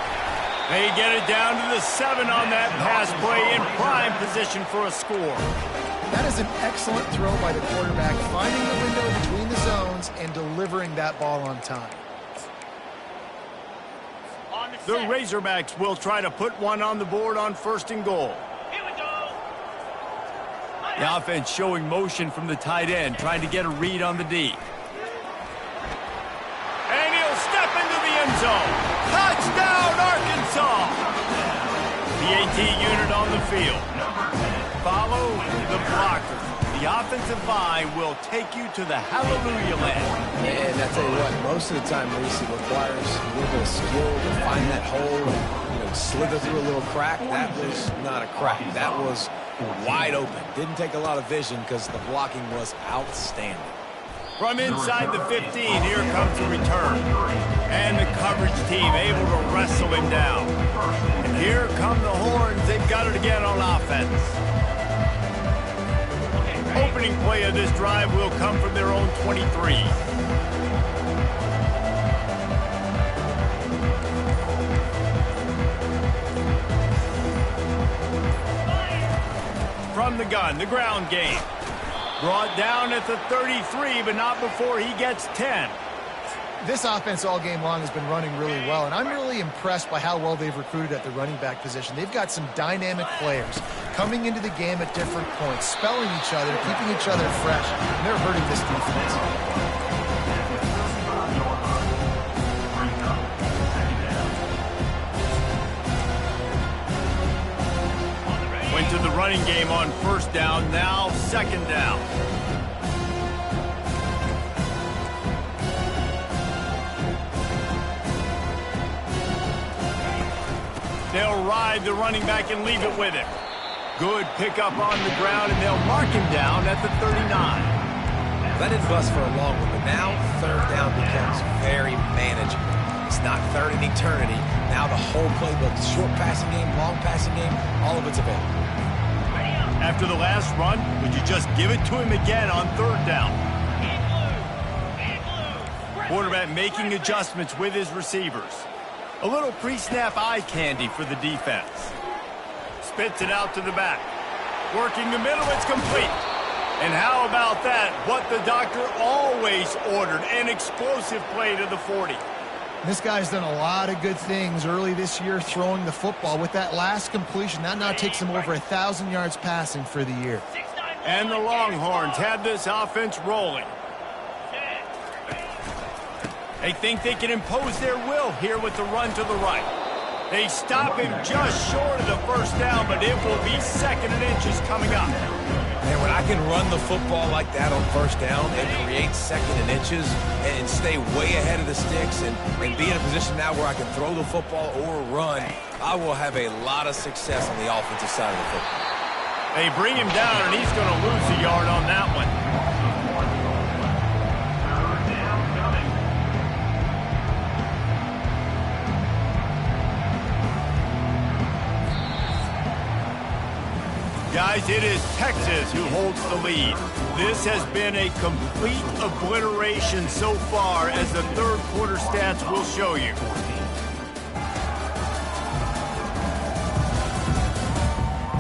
They get it down to the 7 on that pass play in prime position for a score. That is an excellent throw by the quarterback, finding the window between the zones and delivering that ball on time. The Razorbacks will try to put one on the board on 1st and goal. Here we go. The offense showing motion from the tight end, trying to get a read on the D. And he'll step into the end zone. Touchdown, Arkansas! The AT unit on the field. Follow the blocker. The offensive line will take you to the hallelujah land. And I tell you what, most of the time, Reese, it requires a little bit of skill to find that hole and slither through a little crack. That was not a crack. That was wide open. Didn't take a lot of vision because the blocking was outstanding. From inside the 15, here comes the return. And the coverage team able to wrestle him down. And here come the horns. They've got it again on offense. Opening play of this drive will come from their own 23. From the gun, the ground game. Brought down at the 33, but not before he gets 10. This offense all game long has been running really well, and I'm really impressed by how well they've recruited at the running back position. They've got some dynamic players coming into the game at different points, spelling each other, keeping each other fresh, and they're hurting this defense. Went to the running game on 1st down, now 2nd down. They'll ride the running back and leave it with him. Good pickup on the ground, and they'll mark him down at the 39. That didn't bust for a long one, but now third down becomes very manageable. It's not third in eternity. Now the whole playbook, short passing game, long passing game, all of it's available. After the last run, would you just give it to him again on third down? Quarterback making adjustments with his receivers. A little pre-snap eye candy for the defense. Spits it out to the back. Working the middle, it's complete. And how about that? What the doctor always ordered, an explosive play to the 40. This guy's done a lot of good things early this year throwing the football. With that last completion, that now takes him over 1,000 yards passing for the year. And the Longhorns have this offense rolling. They think they can impose their will here with the run to the right. They stop him just short of the first down, but it will be 2nd and inches coming up. And when I can run the football like that on first down and create 2nd and inches and stay way ahead of the sticks and be in a position now where I can throw the football or run, I will have a lot of success on the offensive side of the football. They bring him down, and he's going to lose a yard on that one. Guys, it is Texas who holds the lead. This has been a complete obliteration so far, as the third quarter stats will show you.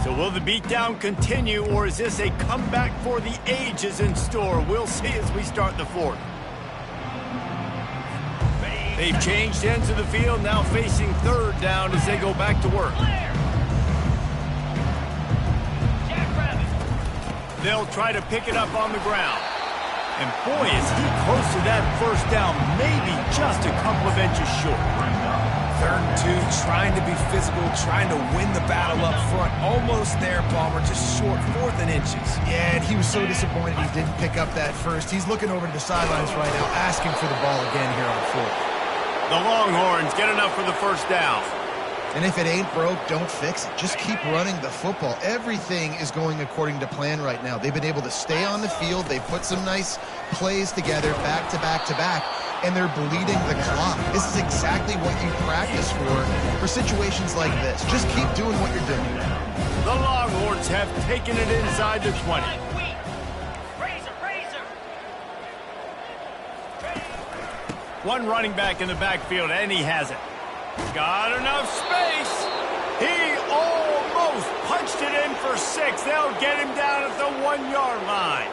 So will the beatdown continue, or is this a comeback for the ages in store? We'll see as we start the fourth. They've changed ends of the field, now facing third down as they go back to work. They'll try to pick it up on the ground. And boy, is he close to that first down, maybe just a couple of inches short. 3rd and 2, trying to be physical, trying to win the battle up front. Almost there, Palmer, just short, 4th and inches. Yeah, and he was so disappointed he didn't pick up that first. He's looking over to the sidelines right now, asking for the ball again here on 4th. The Longhorns get enough for the first down. And if it ain't broke, don't fix it. Just keep running the football. Everything is going according to plan right now. They've been able to stay on the field. They've put some nice plays together, back to back to back, and they're bleeding the clock. This is exactly what you practice for situations like this. Just keep doing what you're doing. The Longhorns have taken it inside the 20. One running back in the backfield, and he has it. Got enough space. He almost punched it in for 6. They'll get him down at the 1-yard line.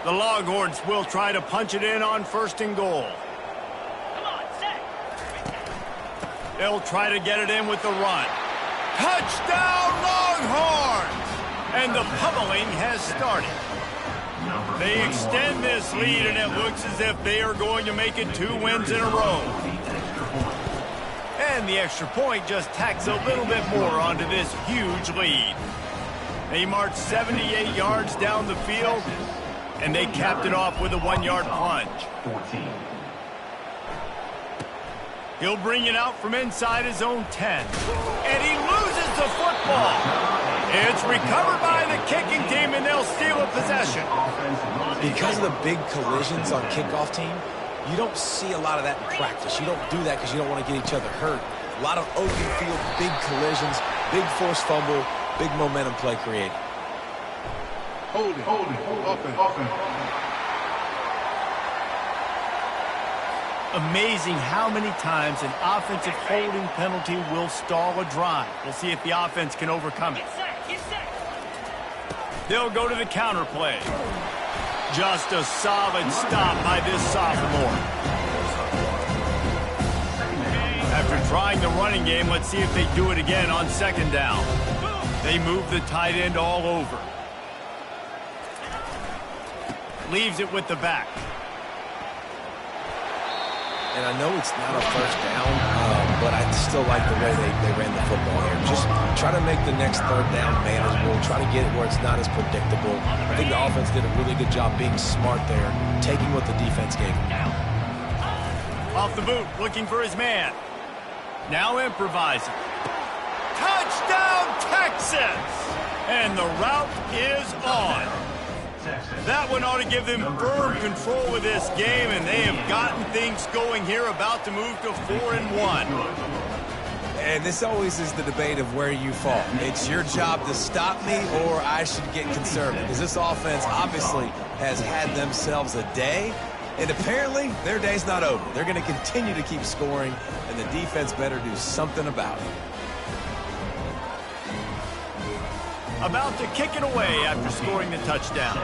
The Longhorns will try to punch it in on 1st and goal. They'll try to get it in with the run. Touchdown, Longhorns! And the pummeling has started. They extend this lead, and it looks as if they are going to make it 2 wins in a row. And the extra point just tacks a little bit more onto this huge lead. They march 78 yards down the field, and they capped it off with a 1-yard plunge. 14. He'll bring it out from inside his own 10. And he loses the football. It's recovered by the kicking team, and they'll steal a possession. Because of the big collisions on kickoff team, you don't see a lot of that in practice. You don't do that because you don't want to get each other hurt. A lot of open field, big collisions, big forced fumble, big momentum play created. Hold it, offense. Amazing how many times an offensive holding penalty will stall a drive. We'll see if the offense can overcome it. They'll go to the counter play. Just a solid stop by this sophomore. After trying the running game, let's see if they do it again on 2nd down. They move the tight end all over. Leaves it with the back. And I know it's not a first down, but I still like the way they ran the football here. Just try to make the next third down manageable. Try to get it where it's not as predictable. I think the offense did a really good job being smart there, taking what the defense gave them. Off the boot, looking for his man. Now improvising. Touchdown, Texas! And the route is on. That one ought to give them firm control of this game, and they have gotten things going here, about to move to 4-1. And this always is the debate of where you fall. It's your job to stop me, or I should get conservative. Because this offense obviously has had themselves a day, and apparently their day's not over. They're going to continue to keep scoring, and the defense better do something about it. About to kick it away after scoring the touchdown.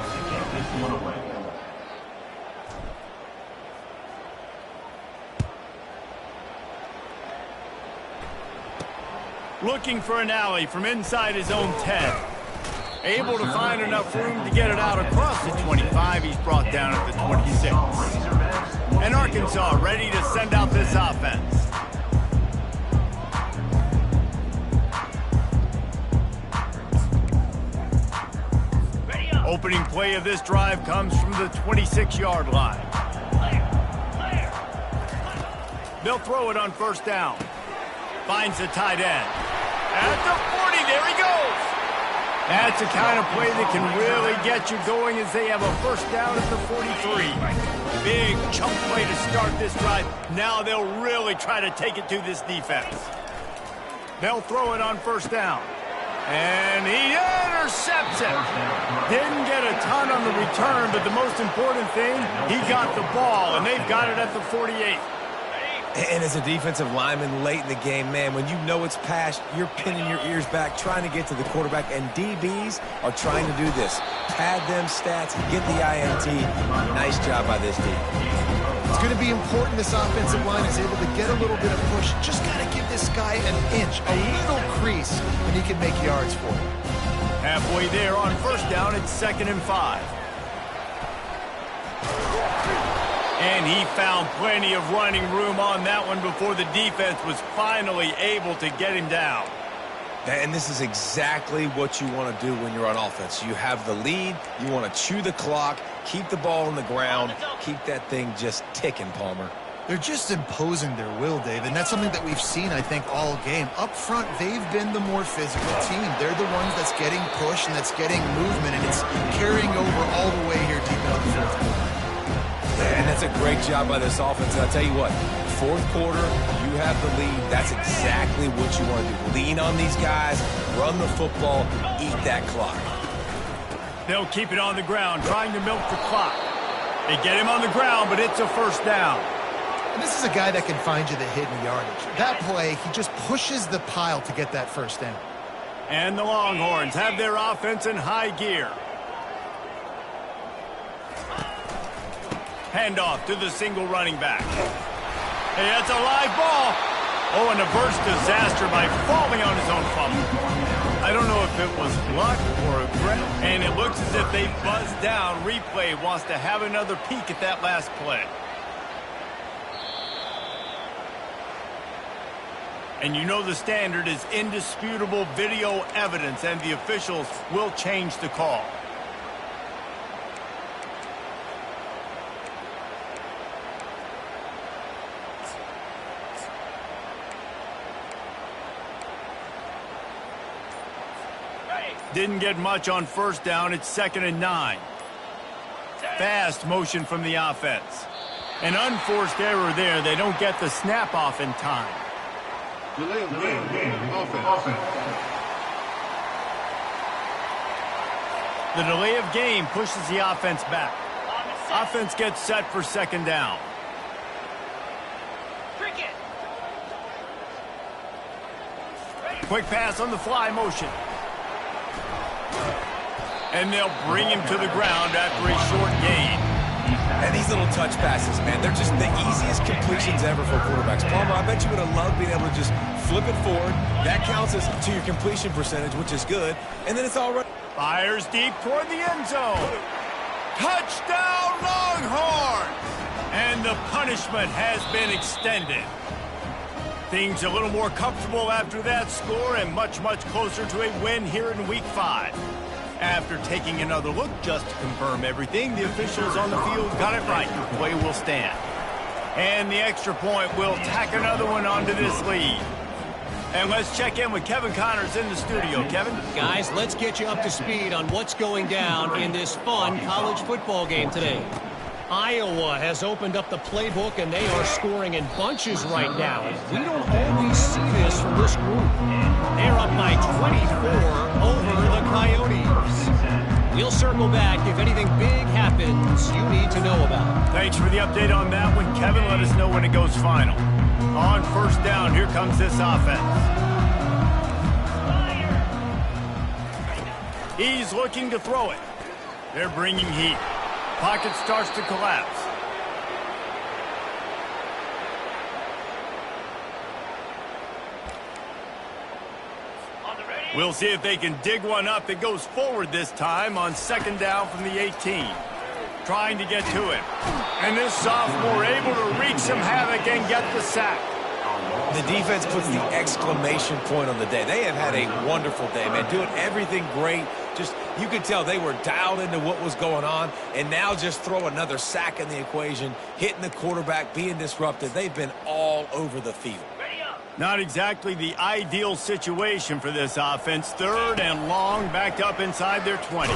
Looking for an alley from inside his own 10. Able to find enough room to get it out across the 25. He's brought down at the 26. And Arkansas ready to send out this offense. Opening play of this drive comes from the 26-yard line. They'll throw it on first down. Finds the tight end. At the 40, there he goes. That's the kind of play that can really get you going as they have a first down at the 43. Big chunk play to start this drive. Now they'll really try to take it to this defense. They'll throw it on first down. And he intercepts it. Didn't get a ton on the return, but the most important thing, he got the ball, and they've got it at the 48. And as a defensive lineman late in the game, man, when you know it's passed, you're pinning your ears back, trying to get to the quarterback, and DBs are trying to do this. Pad them stats, get the INT. Nice job by this team. It's going to be important this offensive line is able to get a little bit of push. Just got to give this guy an inch, a little crease, and he can make yards for it. Halfway there on first down, it's 2nd and 5. And he found plenty of running room on that one before the defense was finally able to get him down. And this is exactly what you want to do when you're on offense. You have the lead, you want to chew the clock, keep the ball on the ground, keep that thing just ticking, Palmer. They're just imposing their will, Dave, and that's something that we've seen, I think, all game. Up front, they've been the more physical team. They're the ones that's getting pushed and that's getting movement, and it's carrying over all the way here deep into the fourth quarter. And that's a great job by this offense. And I'll tell you what, fourth quarter, you have the lead. That's exactly what you want to do. Lean on these guys, run the football, eat that clock. They'll keep it on the ground, trying to milk the clock. They get him on the ground, but it's a first down. And this is a guy that can find you the hidden yardage. That play, he just pushes the pile to get that first down. And the Longhorns have their offense in high gear. Handoff to the single running back. Hey, that's a live ball. Oh, and a burst disaster by falling on his own fumble. I don't know if it was luck or a grab. And it looks as if they buzzed down. Replay wants to have another peek at that last play. And you know the standard is indisputable video evidence, and the officials will change the call. Didn't get much on first down. It's 2nd and 9. Fast motion from the offense. An unforced error there. They don't get the snap off in time. Delay of game. Offense. The delay of game pushes the offense back. Offense gets set for 2nd down. Quick pass on the fly motion. And they'll bring him to the ground after a short gain. And these little touch passes, man, they're just the easiest completions ever for quarterbacks. Palmer, I bet you would have loved being able to just flip it forward. That counts as to your completion percentage, which is good. And then it's all right. Fires deep toward the end zone. Touchdown, Longhorns! And the punishment has been extended. Things a little more comfortable after that score and much, much closer to a win here in Week 5. After taking another look just to confirm everything, the officials on the field got it right. The play will stand. And the extra point will tack another one onto this lead. And let's check in with Kevin Connors in the studio. Kevin? Guys, let's get you up to speed on what's going down in this fun college football game today. Iowa has opened up the playbook, and they are scoring in bunches right now. We don't always see this from this group. They're up by 24 over the Coyotes. We'll circle back if anything big happens you need to know about. Thanks for the update on that one, Kevin. Let us know when it goes final. On first down, here comes this offense. He's looking to throw it. They're bringing heat. Pocket starts to collapse. We'll see if they can dig one up. It goes forward this time on second down from the 18. Trying to get to him. And this sophomore able to wreak some havoc and get the sack. The defense puts the exclamation point on the day. They have had a wonderful day, man. Doing everything great. Just, you could tell they were dialed into what was going on. And now just throw another sack in the equation. Hitting the quarterback, being disrupted. They've been all over the field. Not exactly the ideal situation for this offense. Third and long, backed up inside their 20.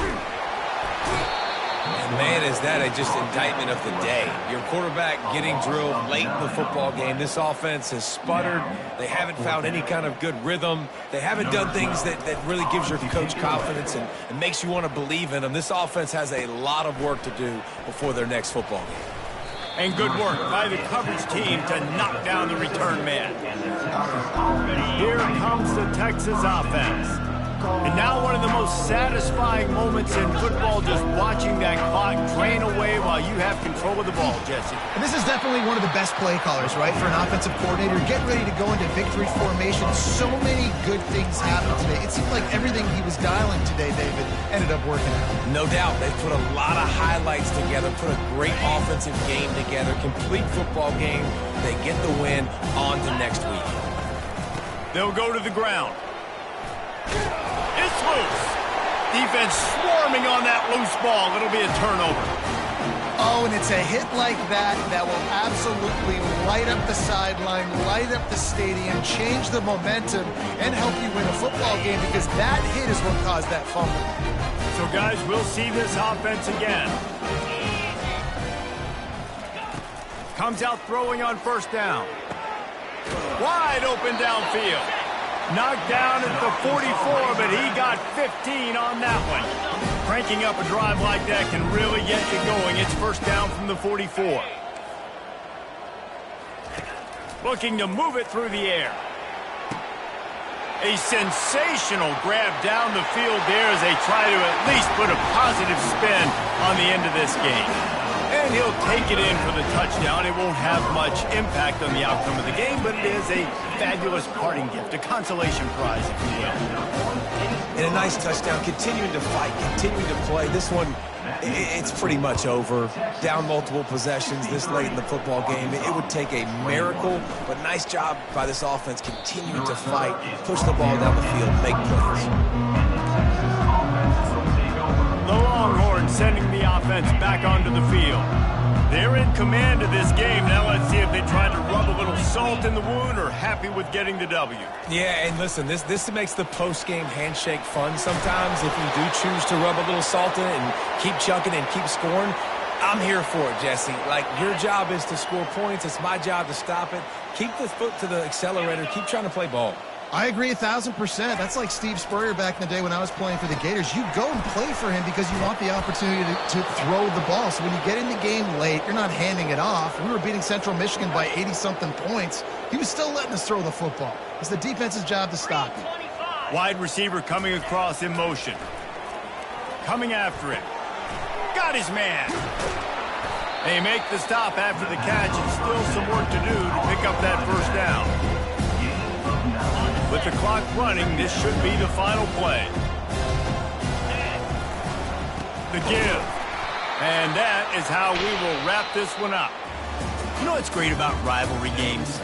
And man, is that just indictment of the day. Your quarterback getting drilled late in the football game. This offense has sputtered. They haven't found any kind of good rhythm. They haven't done things that really gives your coach confidence and makes you want to believe in them. This offense has a lot of work to do before their next football game. And good work by the coverage team to knock down the return man. Here comes the Texas offense. And now one of the most satisfying moments in football, just watching that clock drain away while you have control of the ball, Jesse. And this is definitely one of the best play callers, right, for an offensive coordinator. Get ready to go into victory formation. So many good things happened today. It seemed like everything he was dialing today, David, ended up working out. No doubt. They put a lot of highlights together, put a great offensive game together, complete football game. They get the win on to next week. They'll go to the ground. It's loose. Defense swarming on that loose ball. It'll be a turnover. Oh, and it's a hit like that that will absolutely light up the sideline, light up the stadium, change the momentum, and help you win a football game because that hit is what caused that fumble. So, guys, we'll see this offense again. Comes out throwing on first down. Wide open downfield. Knocked down at the 44, but he got 15 on that one. Cranking up a drive like that can really get you going. It's first down from the 44. Looking to move it through the air. A sensational grab down the field there as they try to at least put a positive spin on the end of this game. And he'll take it in for the touchdown. It won't have much impact on the outcome of the game, but it is a fabulous parting gift, a consolation prize, if you will. And a nice touchdown, continuing to fight, continuing to play. This one, it's pretty much over. Down multiple possessions this late in the football game. It would take a miracle, but nice job by this offense continuing to fight, push the ball down the field, make plays. The Longhorns sending the offense back onto the field. They're in command of this game. Now let's see if they try to rub a little salt in the wound or happy with getting the W. Yeah, and listen, this makes the post-game handshake fun sometimes. If you do choose to rub a little salt in it and keep chucking and keep scoring, I'm here for it, Jesse. Like, your job is to score points. It's my job to stop it. Keep the foot to the accelerator. Keep trying to play ball. I agree 1,000%. That's like Steve Spurrier back in the day when I was playing for the Gators. You go and play for him because you want the opportunity to throw the ball. So when you get in the game late, you're not handing it off. We were beating Central Michigan by 80-something points. He was still letting us throw the football. It's the defense's job to stop him. Wide receiver coming across in motion. Coming after it. Got his man. They make the stop after the catch, and still some work to do to pick up that first down. With the clock running, this should be the final play. The give. And that is how we will wrap this one up. You know what's great about rivalry games?